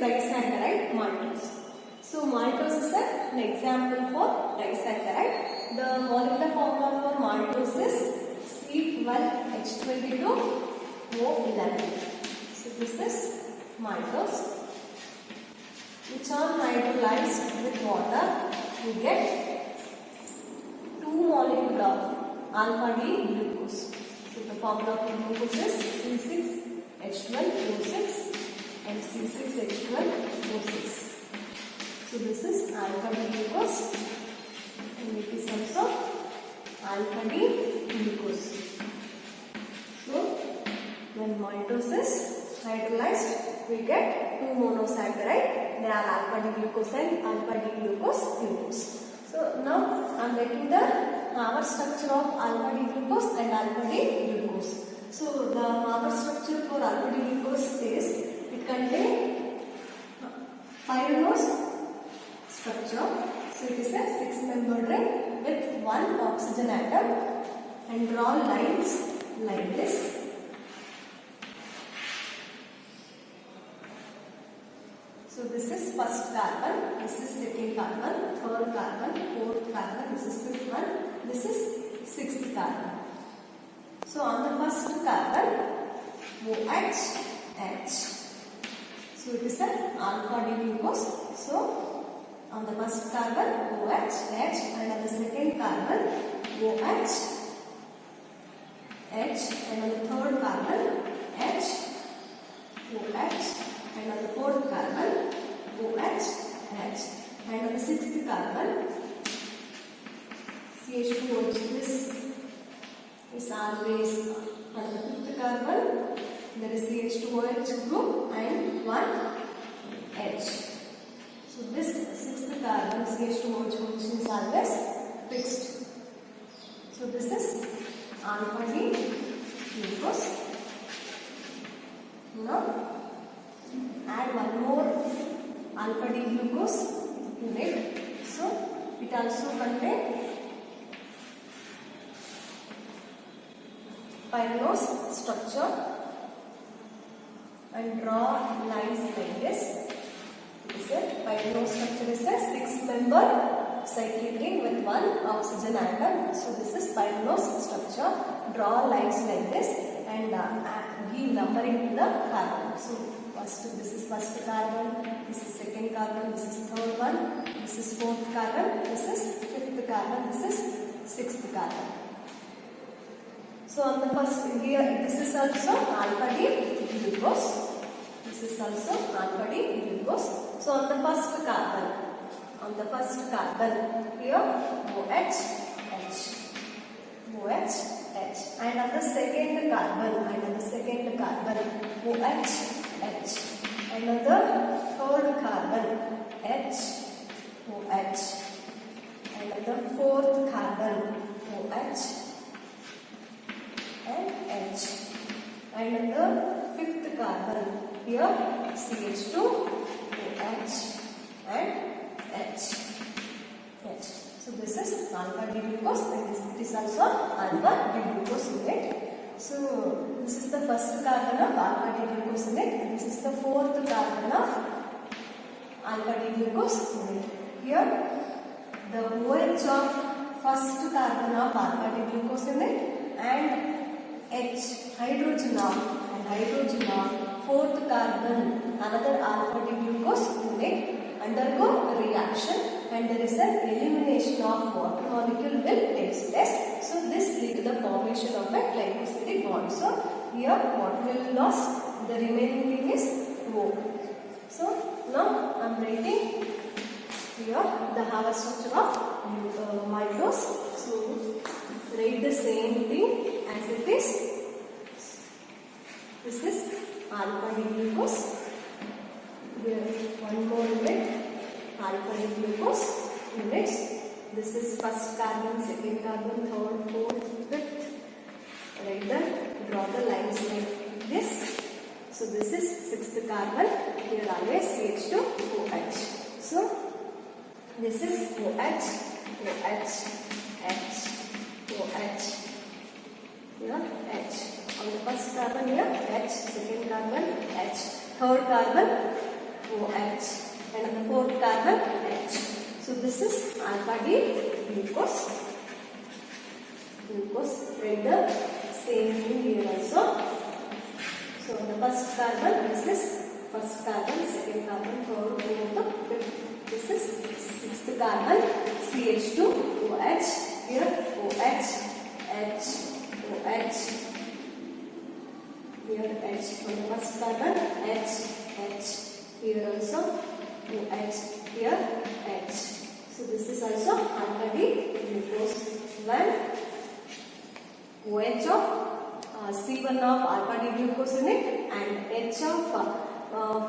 disaccharide maltose. So maltose is an example for disaccharide. The molecular formula for maltose is C12H22O11. So this is maltose, which are hydrolyzed with water. We get 2 molecules of alpha D glucose. So the formula for glucose is C6H12O6 and C6H12O6. So this is alpha D glucose and it is also alpha D glucose. So when maltose is hydrolyzed, we get 2 monosaccharide. They are alpha D glucose and alpha D glucose glucose. So now I am writing the Haber structure of alpha D glucose and alpha D glucose. So the Haber structure for alpha D glucose is, it contains pyranose structure. So it is a 6-membered ring with 1 oxygen atom, and draw lines like this. So this is first carbon, this is second carbon, third carbon, fourth carbon, this is fifth one, this is sixth carbon. So on the first carbon, OH, H. So it is an alpha D glucose. So on the first carbon, OH, H, and on the second carbon, OH, H, and on the third carbon, H, OH, and on the fourth carbon, OH, H, and on the sixth carbon, CH2OH. This is always on the fifth carbon. There is CH2OH group and 1 H. So this sixth carbon CH2OH position is always fixed. So this is alpha D glucose. Now add one more alpha D glucose in it. So it also contains pyranose structure, and draw lines like this. Pyranose structure is a 6-membered cyclic ring with 1 oxygen atom. So this is pyranose structure. Draw lines like this and give numbering to the carbon. So this is first carbon, this is second carbon, this is third one, this is fourth carbon, this is fifth carbon, this is sixth carbon. So on the first here, this is also alpha D glucose. This is also alpha D glucose. So on the first carbon, here OH, H, OH, H, and on the second carbon, OH, H, and on the third carbon, H, OH, and on the fourth carbon, OH, and H, and on the fifth carbon, here CH2, OH, and H. So this is alpha D glucose, and it is also alpha D glucose unit. So this is the first carbon of alpha D glucose unit, and this is the fourth carbon of alpha D glucose unit. Here the OH of first carbon of alpha D glucose unit and H, hydrogen of fourth carbon, another alpha D glucose unit, undergo a reaction, and there is an elimination of water molecule will take place. So this leads to the formation of a glycosidic bond. So here water will loss, the remaining thing is O. So now I am writing here the Haber structure of maltose. So write the same thing as it is. This is alpha D glucose. Here one more unit, alpha D glucose units. This is first carbon, second carbon, third, fourth, fifth. Write the, draw the lines like this. So this is sixth carbon. Here always CH2OH. So this is OH, OH, H, OH. Here H. On the first carbon here H, second carbon H, third carbon OH, carbon H. So this is alpha D glucose. Write the same thing here also. So the first carbon, this is first carbon, second carbon, third, fourth, fifth. This is sixth carbon, CH2, OH, here OH, H, OH, here H for the first carbon, H, H, here also OH, here H. So this is also alpha D glucose. When OH of C1 of alpha D glucose in it and H of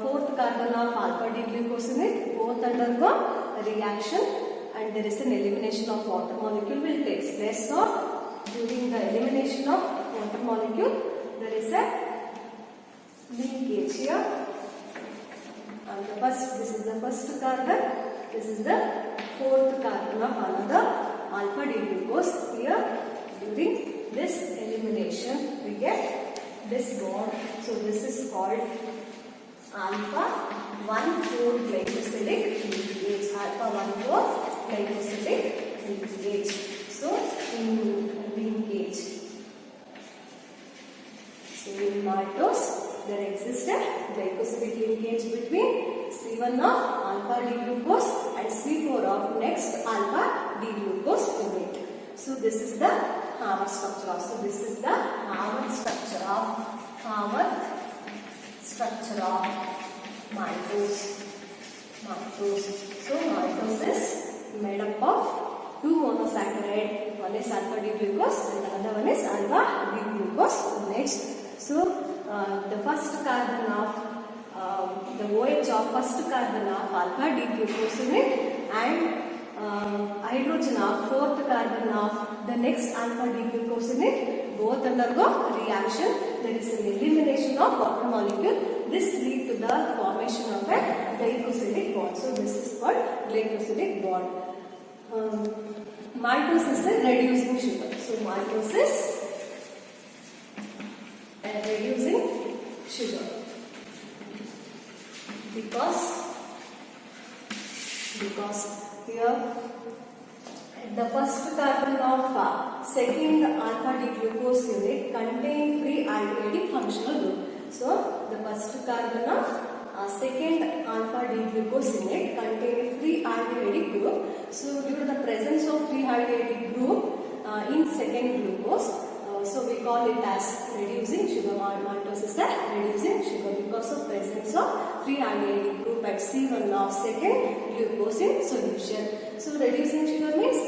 fourth carbon of alpha D glucose in it, both undergo a reaction and there is an elimination of water molecule will take place. So during the elimination of water molecule, there is a linkage here. And this is the first carbon, this is the fourth carbon of another alpha D glucose. Here during this elimination we get this bond. So this is called alpha 1,4-glycosidic linkage. Alpha 1,4-glycosidic linkage. So in linkage. So in maltose there exists a glycosidic linkage between C1 of alpha D glucose and C4 of next alpha D glucose unit. So this is the Haworth structure. So this is the Haworth structure of maltose. So maltose is made up of two monosaccharides. One is alpha D glucose and another one is alpha D glucose units. So the first carbon of the OH of first carbon of alpha D glucose unit and hydrogen of fourth carbon of the next alpha D glucose unit both undergo reaction. There is an elimination of water molecule. This leads to the formation of a glycosidic bond. So this is called glycosidic bond. Maltose is a reducing sugar. So maltose is a reducing sugar because here the first carbon of second alpha D glucose unit contain free aldehydic functional group. So the first carbon of second alpha D glucose unit contain a free aldehydic group. So due to the presence of free aldehydic group in second glucose, so we call it as reducing sugar. Maltose is a reducing sugar because of presence of free aldehydic group at C1 of second glucose in solution. So reducing sugar means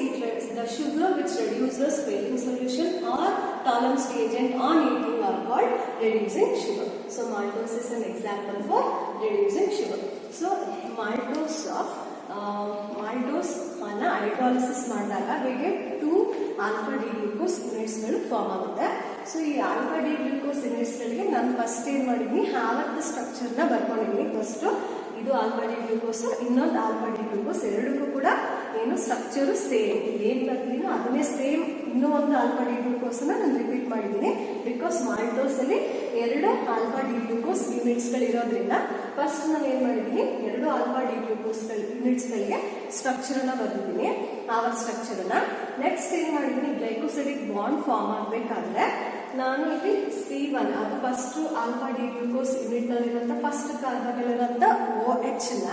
the sugar which reduces failing solution or tolerance reagent on eating are called reducing sugar. So maltose is an example for reducing sugar. So maltose hydrolysis ಮಾಡಿದಾಗ we get 2 alpha D glucose units ಗಳು form ಆಗುತ್ತೆ. So ಈ alpha D glucose units ಗಳಿಗೆ ನಾನು first ಏನು ಮಾಡಿದ್ದೀನಿ, Haworth structure ನ ಬರ್ಕೊಂಡಿದ್ದೀನಿ. First ಇದು alpha D glucose, ಇನ್ನೊಂದು alpha D glucose, ಎರಡಕ್ಕೂ ಕೂಡ ಏನು ಸ್ಟ್ರಕ್ಚರ್ ಸೇಮ್. ಏನ್ ಬರ್ತೀನೋ ಅದನ್ನೇ ಸೇಮ್ ಇನ್ನೂ ಒಂದು alpha D glucose ನಾನು ರಿಪೀಟ್ ಮಾಡಿದ್ದೀನಿ. ಬಿಕಾಸ್ ಮಾಲ್ಟೋಸ್ ಅಲ್ಲಿ ಎರಡು alpha D glucose ಯೂನಿಟ್ಸ್ ಗಳಿರೋದ್ರಿಂದ ಫಸ್ಟ್ ನಾನು ಏನ್ ಮಾಡಿದ್ದೀನಿ, ಎರಡು alpha D glucose ಯೂನಿಟ್ಸ್ ಗಳಿಗೆ ಸ್ಟ್ರಕ್ಚರ್ ನ ಬರ್ದಿದ್ದೀನಿ, ಆವರ್ ಸ್ಟ್ರಕ್ಚರ್ ನ. ನೆಕ್ಸ್ಟ್ ಏನ್ ಮಾಡಿದ್ದೀನಿ, ಗ್ಲೈಕೋಸಿಡಿಕ್ ಬಾಂಡ್ ಫಾರ್ಮ್ ಆಗ್ಬೇಕಾದ್ರೆ ನಾನು ಇಲ್ಲಿ C1 ಅದು first alpha D glucose unit ನಲ್ಲಿರುವಂತ ಫಸ್ಟ್ ಕಾರ್ಬನ್ ಇರುವಂತ OH ನ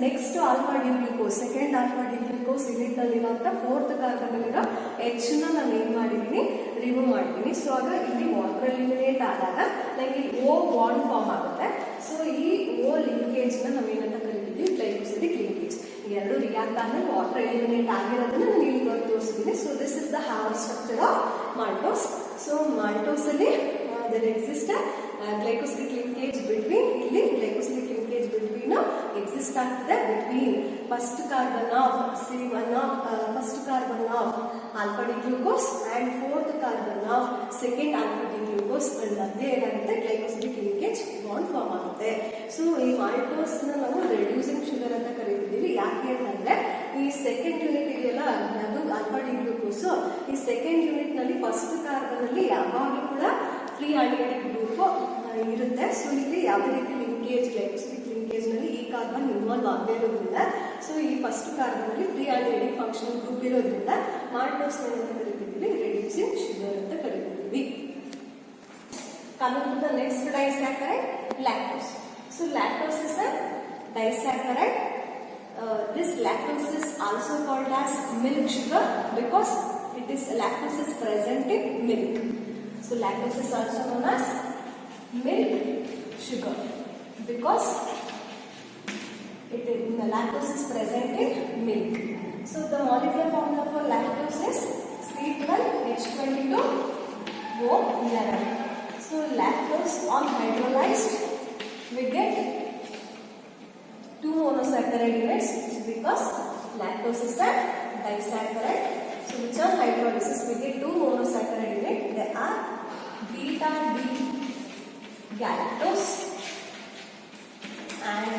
next alpha D glucose second alpha D glucose unit ನಲ್ಲಿರುವಂತ ಫೋರ್ತ್ ಕಾರ್ಬನ್ ಅಲ್ಲಿರೋ H ನ ನಾನು ಏನ್ ಮಾಡಿದ್ದೀನಿ, ರಿಮೂವ್ ಮಾಡ್ತೀನಿ. ಸೊ ಆಗ ಇಲ್ಲಿ ವಾಟರ್ ಎಲಿಮಿನೇಟ್ ಆದಾಗ ನನಗೆ O ಬಾಂಡ್ ಫಾರ್ಮ್ ಆಗುತ್ತೆ. ಸೊ ಈ O ಲಿಂಕೇಜ್ ನ ನಾವೇನಂತ ಕರಿತೀವಿ, ಗ್ಲೈಕೋಸಿಡಿಕ್ ಲಿಂಕೇಜ್. ಎರಡು ರಿಯಾಕ್ಟ್ ಆದ್ಮೇಲೆ ವಾಟರ್ ಎಲಿಮಿನೇಟ್ ಆಗಿರೋದನ್ನ ನಾನು ಇಲ್ಲಿ ತೋರಿಸಿದ್ದೀನಿ. So this is the Haworth structure of maltose. So maltose ಅಲ್ಲಿ there exists a glycosidic linkage between, ಇಲ್ಲಿ glycosidic linkage between exist ಆಗ್ತದೆ between first carbon of C1 of first carbon of alpha D glucose and fourth carbon of second alpha D glucose ಮಧ್ಯೆ ಏನಾಗುತ್ತೆ, glycosidic linkage bond form ಆಗುತ್ತೆ. So ಈ maltose ನ ನಾವು reducing sugar ಅಂತ ಕರೀತಿದ್ದೀವಿ. ಯಾಕೆ ಅಂತಂದ್ರೆ ಈ ಸೆಕೆಂಡ್ ಯೂನಿಟ್ ಇದೆಯಲ್ಲ, ಅದು alpha D glucose, ಈ ಸೆಕೆಂಡ್ ಯೂನಿಟ್ ನಲ್ಲಿ ಫಸ್ಟ್ ಕಾರ್ಬನ್ ಅಲ್ಲಿ ಯಾವಾಗಲೂ ಕೂಡ ಫ್ರೀ ಆಲ್ಡಿಹೈಡಿಕ್ ಗ್ರೂಪ್ ಇರುತ್ತೆ. ಸೊ ಇಲ್ಲಿ ಯಾವುದೇ ರೀತಿ ಲಿಂಕೇಜ್, ಗ್ಲೈಕೋಸಿಡಿಕ್ ಲಿಂಕೇಜ್ ನಲ್ಲಿ ಈ ಕಾರ್ಬನ್ ಕಾರ್ಬನ್ ಇನ್ವಾಲ್ವ್ ಆಗದೇ ಇರೋದ್ರಿಂದ ಸೊ ಈ ಫಸ್ಟ್ ಕಾರ್ಬನ್ ಅಲ್ಲಿ ಫ್ರೀ ಆಲ್ಡಿಹೈಡಿಕ್ ಫಂಕ್ಷನಲ್ ಗ್ರೂಪ್ ಇರೋದ್ರಿಂದ ಮಾಲ್ಟೋಸ್ ಅಂತ ಕರಿತೀವಿ, ರೆಡ್ಯೂಸಿಂಗ್ ಶುಗರ್ ಅಂತ ಕರಿತೀವಿ. Coming to the next disaccharide, lactose. So lactose is a disaccharide. This lactose is also called as milk sugar because lactose is present in milk. So lactose is also known as milk sugar because lactose is present in milk. So the molecular formula for lactose is C12H22O11. So lactose on hydrolyzed we get 2 monosaccharide units because lactose is a disaccharide. So which are hydrolysis we get 2 monosaccharide units. They are beta D galactose and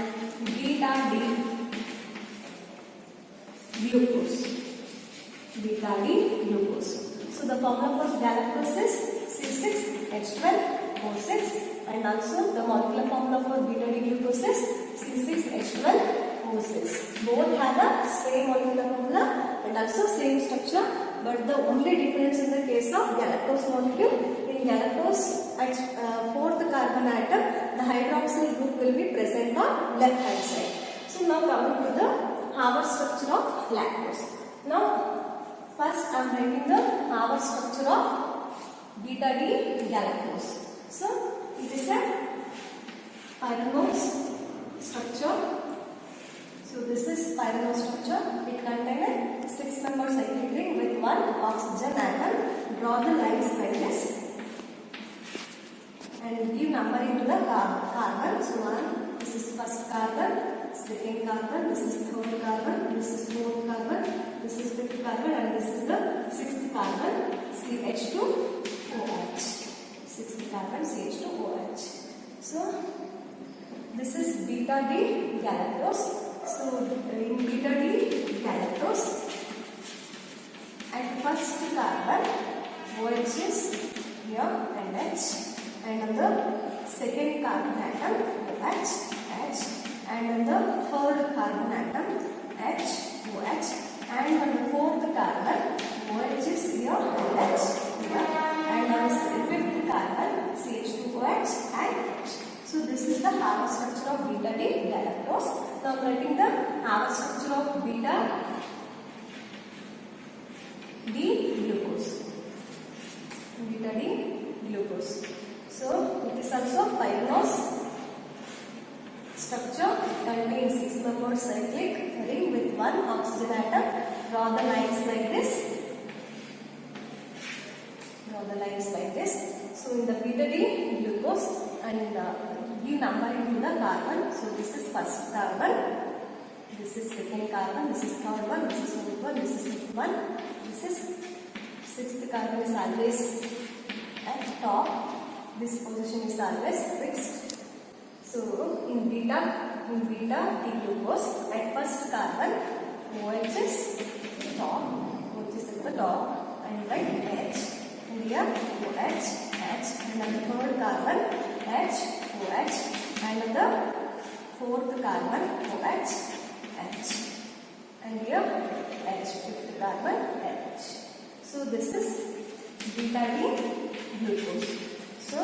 beta D glucose. Beta D glucose. So the formula for galactose is C6H12O6 and also the molecular formula for beta D glucose is C6H12O6. Both have the same molecular formula and also same structure, but the only difference in the case of galactose molecule, in galactose at 4th carbon atom the hydroxyl group will be present on left hand side. So now coming to the Haber structure of lactose. Now first I am writing the Haber structure of beta D galactose. So it is a pyranose structure. So this is pyranose structure. It contains a 6-member cyclic ring with 1 oxygen atom. Draw the lines like this and give numbering to the carbon. So 1, this is first carbon, second carbon, this is third carbon, this is fourth carbon, this is fifth carbon and this is the sixth carbon, CH2OH. Sixth carbon, CH2OH. So this is beta D galactose. So in beta D galactose at first carbon OH is here and H, and on the second carbon atom OH, H, and on the third carbon atom H, OH, and on the fourth carbon OH is here and H, here, and on the fifth carbon CH2OH and H. So this is the Haber structure of beta D galactose. Now I am writing the Haber structure of beta D glucose. Beta D glucose. So it is also pyranose structure, contains 6-member cyclic ring with 1 oxygen atom. Draw the lines like this. Draw the lines like this. So in the beta D glucose and give numbering to the carbon. So this is first carbon, this is second carbon, this is third one, this is fourth one, this is fifth one, this is sixth carbon is always at top. This position is always fixed. So in beta D glucose at first carbon OH is top, OH is at the top, and write H. And here OH, H, and on the third carbon H, OH, and on the fourth carbon OH, H, and here H, fifth carbon H. So this is beta D glucose. So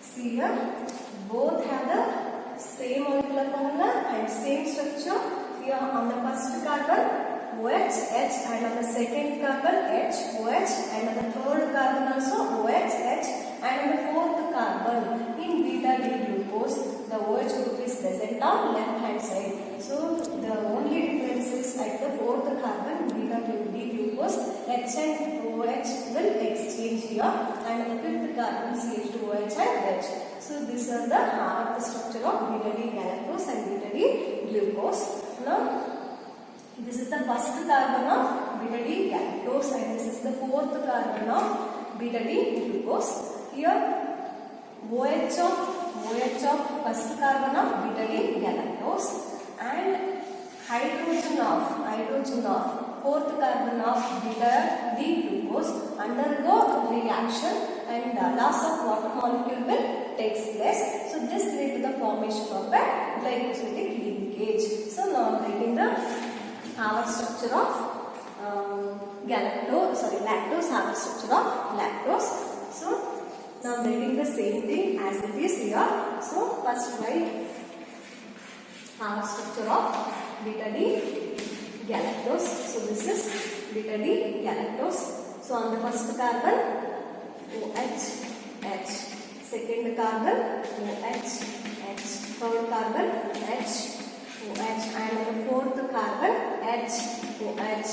see here, both have the same molecular formula and same structure. Here on the first carbon OH, H, and on the second carbon H, OH, and on the third carbon also OH, H, and on the fourth carbon in beta D glucose the OH group is present on left hand side. So the only difference is at the fourth carbon beta D glucose H and OH will exchange here, and on the fifth carbon CH2OH and H. So these are the structure of beta D galactose and beta D glucose. Now this is the first carbon of beta D galactose and this is the fourth carbon of beta D glucose. Here OH of first carbon of beta D galactose and hydrogen of fourth carbon of beta D glucose undergo reaction and loss of water molecule will takes place. So this leads to the formation of a glycosidic structure of lactose, have a structure of lactose. So now I'm writing the same thing as it is here. So first write have structure of beta D galactose. So this is beta D galactose. So on the first carbon OH, H, second carbon OH, H, third carbon H, OH, and the fourth carbon H, OH,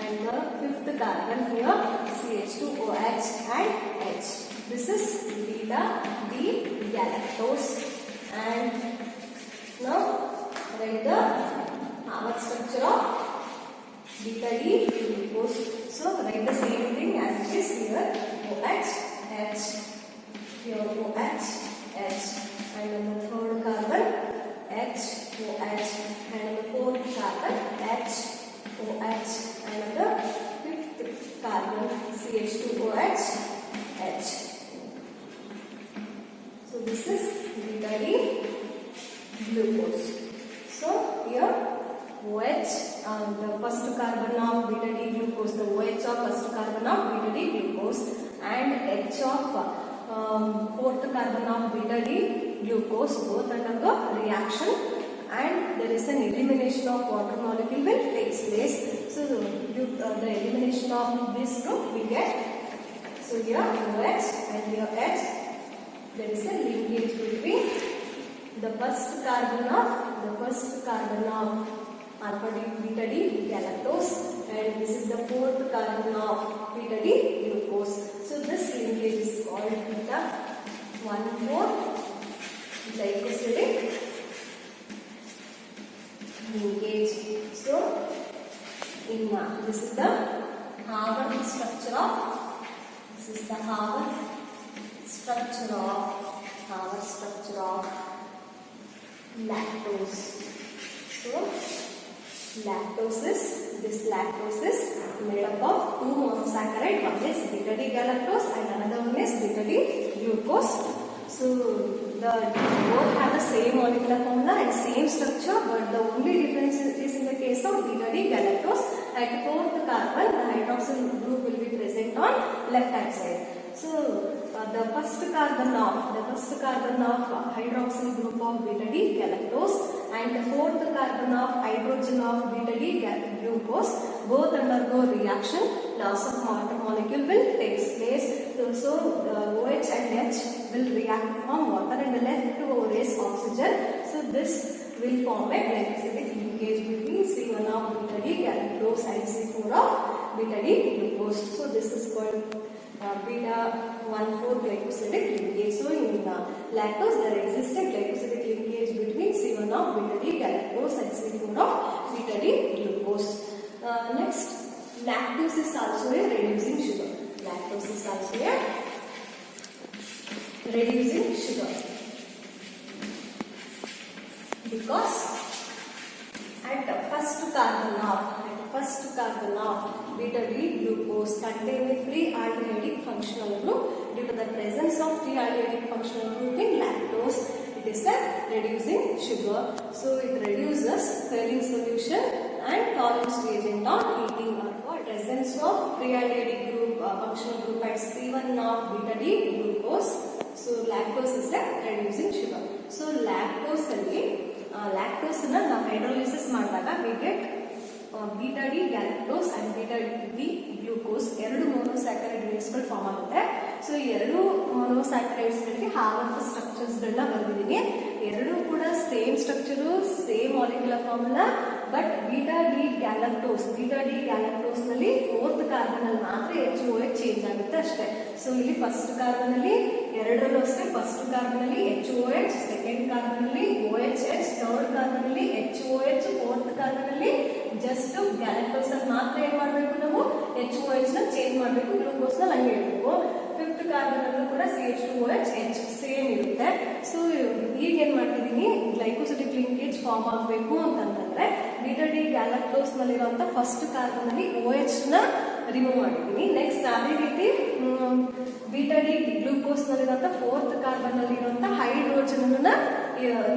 and the fifth carbon here CH2OH and H. This is beta D galactose. And now write the structure of beta D glucose. So write the same thing as it is here. OH, H, here OH, H, and on the third carbon H, OH, and on the fourth carbon H, OH, and on the fifth carbon CH2OH, H. So this is beta D glucose. So here OH, the first carbon of beta D glucose, the OH of first carbon of beta D glucose, and H of fourth carbon of beta D glucose, both undergo reaction, and there is an elimination of water molecule will takes place. So the elimination of this group we get. So here OH and here H, there is a linkage between the first carbon of alpha D beta D galactose, and this is the fourth carbon of beta D glucose. So this linkage is called beta 1,4 glycosidic linkage. So in this is the Harvard structure of lactose. So lactose is made up of two monosaccharides. One is beta D galactose and another one is beta D glucose. So the both have the same molecular formula and same structure, but the only difference is in the case of beta D galactose. At fourth carbon, the hydroxyl group will be present on left hand side. So the first carbon of hydroxyl group of beta D galactose and the fourth carbon of hydrogen of beta D glucose both undergo reaction. Loss of water molecule will take place. So OH and H will react to form water and left over is oxygen. So this will form a glycosidic linkage between C1 of beta D galactose and C4 of beta D glucose. So this is called beta 1,4 glycosidic linkage. So in lactose there exists a glycosidic linkage between C1 of beta D galactose and C4 of beta D glucose. Next, lactose is also a reducing sugar. Because at the first carbon of beta D glucose contain a free aldehydic functional group. Due to the presence of free aldehydic functional group in lactose, it is a reducing sugar. So it reduces Ferring solution and tolerance reagent on heating or what. Presence of free aldehydic group functional group at C1 of beta D glucose. So lactose is a reducing sugar. So lactose na hydrolysis ಮಾಡಿದಾಗ we get beta D galactose and beta D glucose ಎರಡು monosaccharide units ಗಳು form ಆಗುತ್ತೆ. So ಈ ಎರಡು monosaccharides ಗಳಿಗೆ Harvard structures ಗಳನ್ನ ಬರೆದಿದ್ದೀನಿ. ಎರಡು ಕೂಡ same structure, same molecular formula, but beta D galactose ನಲ್ಲಿ ಫೋರ್ತ್ ಕಾರ್ಬನ್ ಅಲ್ಲಿ ಮಾತ್ರ HOH ಚೇಂಜ್ ಆಗುತ್ತೆ ಅಷ್ಟೇ. ಸೊ ಇಲ್ಲಿ ಫಸ್ಟ್ ಕಾರ್ಬನ್ ಅಲ್ಲಿ ಎರಡರಲ್ಲೂ ಅಷ್ಟೇ, ಫಸ್ಟ್ ಕಾರ್ಬನ್ ಅಲ್ಲಿ HOH, ಸೆಕೆಂಡ್ ಕಾರ್ಬನ್ ಅಲ್ಲಿ OHH, ಥರ್ಡ್ ಕಾರ್ಬನ್ ಅಲ್ಲಿ HOH, ಫೋರ್ತ್ ಕಾರ್ಬನ್ ಅಲ್ಲಿ ಜಸ್ಟ್ ಗ್ಯಾಲಕ್ಟೋಸ್ ಅಲ್ಲಿ ಮಾತ್ರ ಏನ್ ಮಾಡಬೇಕು, ನಾವು HOH ನ ಚೇಂಜ್ ಮಾಡಬೇಕು, ಗ್ಲೂಕೋಸ್ ನ ಹಂಗೆ ಇರಬೇಕು. ಫಿಫ್ತ್ ಕಾರ್ಬನ್ ಅಲ್ಲೂ ಕೂಡ CH2OH H ಸೇಮ್ ಇರುತ್ತೆ. ಸೊ ಈಗ ಏನ್ ಮಾಡ್ತಿದೀನಿ, ಗ್ಲೈಕೋಸಿಡಿಕ್ ಲಿಂಕೇಜ್ ಫಾರ್ಮ್ ಆಗಬೇಕು ಅಂತಂದ್ರೆ ಬೀಟಾ ಡಿ ಗ್ಯಾಲಕ್ಟೋಸ್ ನಲ್ಲಿರುವಂತ ಫಸ್ಟ್ ಕಾರ್ಬನ್ ಅಲ್ಲಿ OH ನ ರಿಮೂವ್ ಮಾಡಿದ್ದೀನಿ. ನೆಕ್ಸ್ಟ್ ಅದೇ ರೀತಿ ಬೀಟಾ ಡಿ ಗ್ಲೂಕೋಸ್ ನಲ್ಲಿರುವಂತ ಫೋರ್ತ್ ಕಾರ್ಬನ್ ಅಲ್ಲಿ ಇರುವಂತ ಹೈಡ್ರೋಜನ್ ಅನ್ನ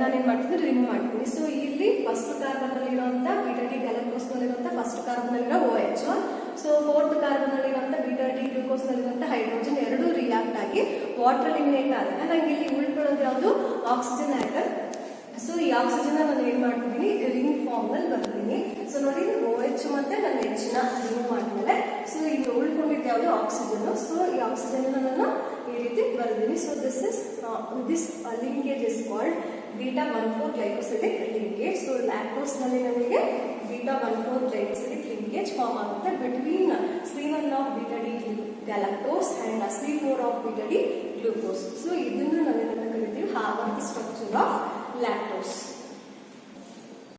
ನಾನೇನ್ ಮಾಡ್ತೀನಿ, ರಿಮೂವ್ ಮಾಡ್ತೀನಿ. ಸೊ ಇಲ್ಲಿ ಫಸ್ಟ್ ಕಾರ್ಬನ್ ಅಲ್ಲಿ ಇರುವಂತ ಬೀಟಾ ಡಿ ಗ್ಯಾಲಕ್ಟೋಸ್ ನಲ್ಲಿರುವಂತ ಫಸ್ಟ್ ಕಾರ್ಬನ್ ಅಲ್ಲಿರೋ OH. ಸೊ 4th ಕಾರ್ಬನ್ ಅಲ್ಲಿರುವಂತ ಬೀಟಾ ಡಿ ಗ್ಲೂಕೋಸ್ ನಲ್ಲಿರುವಂತ ಹೈಡ್ರೋಜನ್ ಎರಡು ರಿಯಾಕ್ಟ್ ಆಗಿ ವಾಟರ್ ಎಲಿಮಿನೇಟ್ ಆದಾಗ ನಂಗೆ ಇಲ್ಲಿ ಉಳ್ಕೊಳ್ಳೋದು ಯಾವುದು ಆಕ್ಸಿಜನ್ ಆಟಮ್. ಸೊ ಈ ಆಕ್ಸಿಜನ್ ನಾನು ಏನ್ ಮಾಡ್ತಿದ್ದೀನಿ ರಿಂಗ್ ಫಾರ್ಮ್ ನಲ್ಲಿ ಬರ್ತೀನಿ. ಸೊ ನೋಡಿ OH ಮತ್ತೆ ನನ್ನ H ನ ರಿಮೂವ್ ಮಾಡಿದ್ಮೇಲೆ ಸೊ ಇನ್ನು ಉಳ್ಕೊಂಡಿದ್ದು ಯಾವುದು ಆಕ್ಸಿಜನ್. ಸೊ ಈ ಆಕ್ಸಿಜನ್ ನಾನು ಈ ರೀತಿ ಬರ್ತೀನಿ. So this linkage is called beta 1,4 glycosidic linkage. So lactose ನಲ್ಲಿ ನಮಗೆ ಬೀಟಾ 1,4 ಗ್ಲೈಕೋಸಿಡಿಕ್ ಲಿಂಕೇಜ್ ಫಾರ್ಮ್ ಆಗುತ್ತೆ between C1 of beta D galactose and C4 of beta D glucose. So ಇದನ್ನು ನಾವೇನಂತ ಕರಿತೀವಿ ಹಾರ್ಮೋನ್ ಸ್ಟ್ರಕ್ಚರ್ ಆಫ್ lactose.